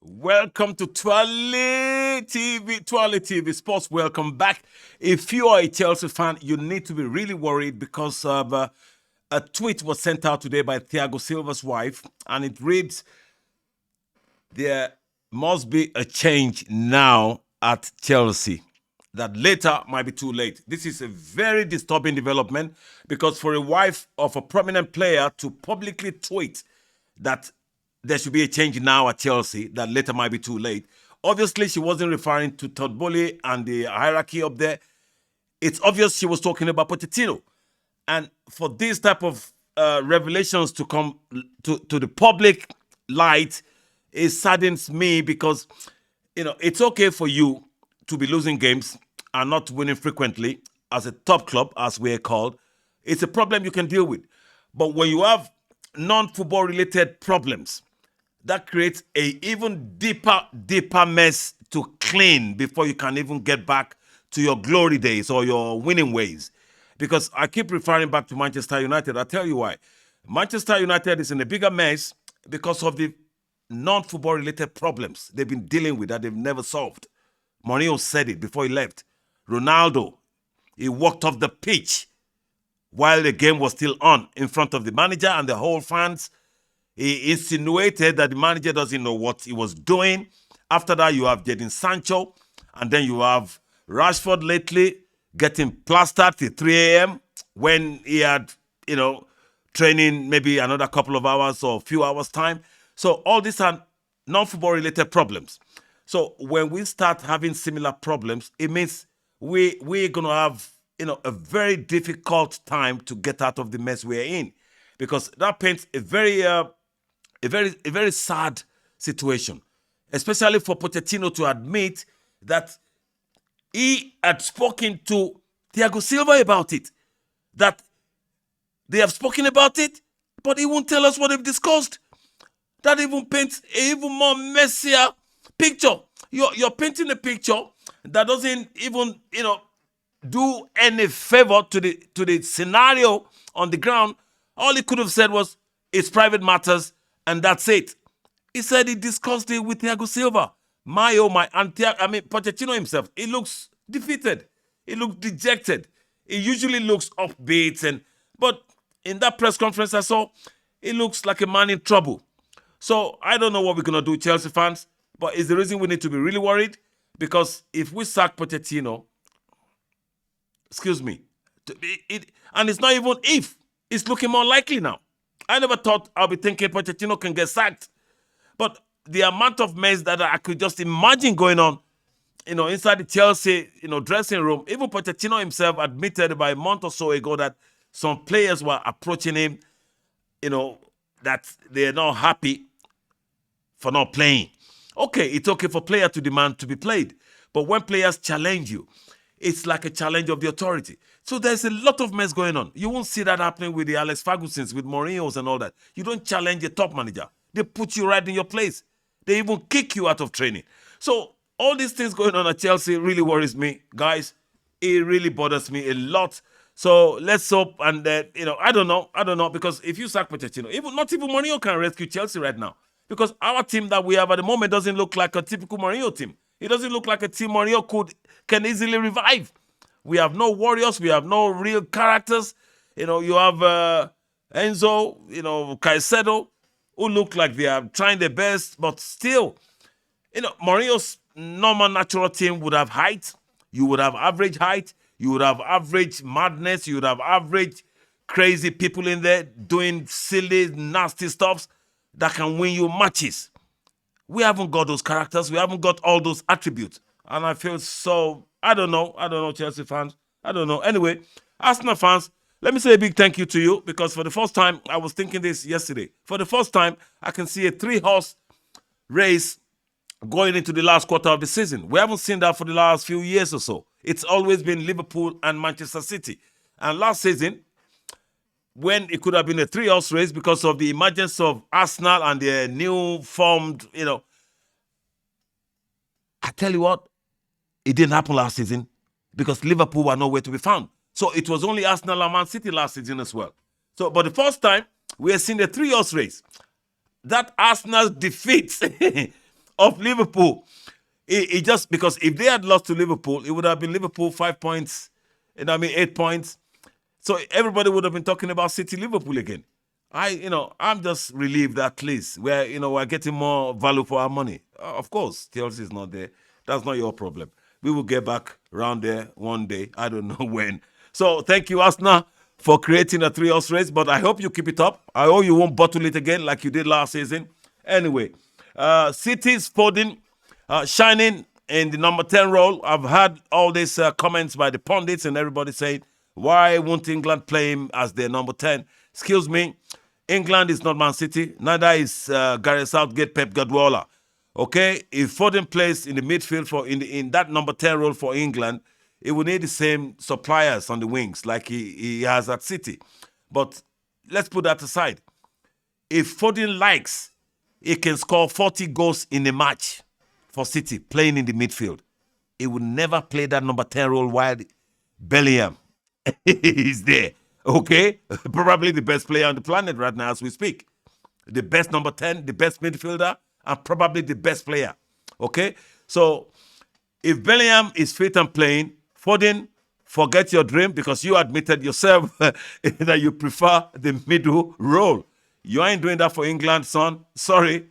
Welcome to TWALE TV Sports. Welcome back. If you are a Chelsea fan, you need to be really worried because of a tweet was sent out today by Thiago Silva's wife, and it reads, "There must be a change now at Chelsea. That later might be too late." This is a very disturbing development because for a wife of a prominent player to publicly tweet that there should be a change now at Chelsea, that later might be too late. Obviously, she wasn't referring to TWALE and the hierarchy up there. It's obvious she was talking about Pochettino. And for these type of revelations to come to the public light, it saddens me because, it's okay for you to be losing games and not winning frequently as a top club, as we're called. It's a problem you can deal with. But when you have non-football related problems, that creates a even deeper mess to clean before you can even get back to your glory days or your winning ways. Because I keep referring back to Manchester United. I'll tell you why. Manchester United is in a bigger mess because of the non-football related problems they've been dealing with that they've never solved. Mourinho said it before he left. Ronaldo, he walked off the pitch while the game was still on in front of the manager and the whole fans. He insinuated that the manager doesn't know what he was doing. After that, you have Jadon Sancho, and then you have Rashford lately getting plastered till 3 a.m. when he had, training maybe another couple of hours or a few hours time. So all these are non-football related problems. So when we start having similar problems, it means we're going to have, a very difficult time to get out of the mess we're in, because that paints a very sad situation, especially for Pochettino to admit that he had spoken to Thiago Silva about it, that they have spoken about it, but he won't tell us what they've discussed. That even paints an even more messier picture. You're painting a picture that doesn't even, do any favor to the scenario on the ground. All he could have said was, it's private matters, and that's it. He said he discussed it with Thiago Silva. And Pochettino himself, he looks defeated. He looks dejected. He usually looks upbeat, but in that press conference I saw, he looks like a man in trouble. So I don't know what we're going to do, Chelsea fans, but it's the reason we need to be really worried, because if we sack Pochettino, and it's not even if, it's looking more likely now. I never thought I'll be thinking Pochettino can get sacked. But the amount of mess that I could just imagine going on, inside the Chelsea, dressing room. Even Pochettino himself admitted about a month or so ago that some players were approaching him, that they're not happy for not playing. Okay, it's okay for players to demand to be played. But when players challenge you, it's like a challenge of the authority. So there's a lot of mess going on. You won't see that happening with the Alex Fergusons, with Mourinho's and all that. You don't challenge a top manager. They put you right in your place. They even kick you out of training. So all these things going on at Chelsea really worries me, guys. It really bothers me a lot. So let's hope, and I don't know, because if you sack Pochettino, not even Mourinho can rescue Chelsea right now, because our team that we have at the moment doesn't look like a typical Mourinho team. It doesn't look like a team Mourinho can easily revive. We have no warriors. We have no real characters. You have Enzo, Caicedo, who look like they are trying their best, but still, Mourinho's normal natural team would have height. You would have average height. You would have average madness. You would have average crazy people in there doing silly, nasty stuffs that can win you matches. We haven't got those characters. We haven't got all those attributes. And I feel so, I don't know, Chelsea fans. I don't know. Anyway, Arsenal fans, let me say a big thank you to you, because for the first time, I was thinking this yesterday. For the first time, I can see a 3-horse race going into the last quarter of the season. We haven't seen that for the last few years or so. It's always been Liverpool and Manchester City. And last season, when it could have been a 3-horse race because of the emergence of Arsenal and their new formed, I tell you what, it didn't happen last season because Liverpool were nowhere to be found. So it was only Arsenal and Man City last season as well. So, but the first time we have seen the 3-horse race. That Arsenal's defeat of Liverpool, it just, because if they had lost to Liverpool, it would have been Liverpool 5 points, 8 points. So everybody would have been talking about City Liverpool again. I'm just relieved that at least we're getting more value for our money. Of course, Chelsea is not there. That's not your problem. We will get back around there one day. I don't know when. So thank you, Arsenal, for creating a 3-horse race. But I hope you keep it up. I hope you won't bottle it again like you did last season. Anyway, City's Foden shining in the number 10 role. I've had all these comments by the pundits and everybody saying, why won't England play him as their number 10? Excuse me, England is not Man City. Neither is Gareth Southgate, Pep Guardiola. Okay, if Foden plays in the midfield in that number 10 role for England, it will need the same suppliers on the wings like he has at City. But let's put that aside. If Foden likes, he can score 40 goals in a match for City playing in the midfield. He will never play that number 10 role while Bellingham is there. Okay, probably the best player on the planet right now as we speak. The best number 10, the best midfielder, and probably the best player. Okay, so if Bellingham is fit and playing, Foden, forget your dream because you admitted yourself that you prefer the middle role. You ain't doing that for England, son. Sorry,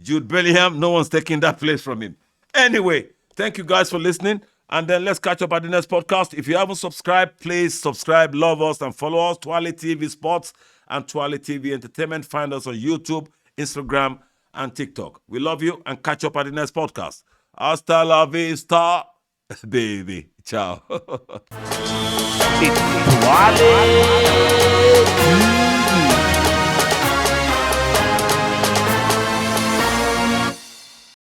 Jude Bellingham, no one's taking that place from him. Anyway, thank you guys for listening. And then let's catch up at the next podcast. If you haven't subscribed, please subscribe, love us, and follow us. TWALE TV Sports and TWALE TV Entertainment. Find us on YouTube, Instagram, and TikTok. We love you and catch up at the next podcast. Hasta la vista, baby. Ciao. It's TWALE.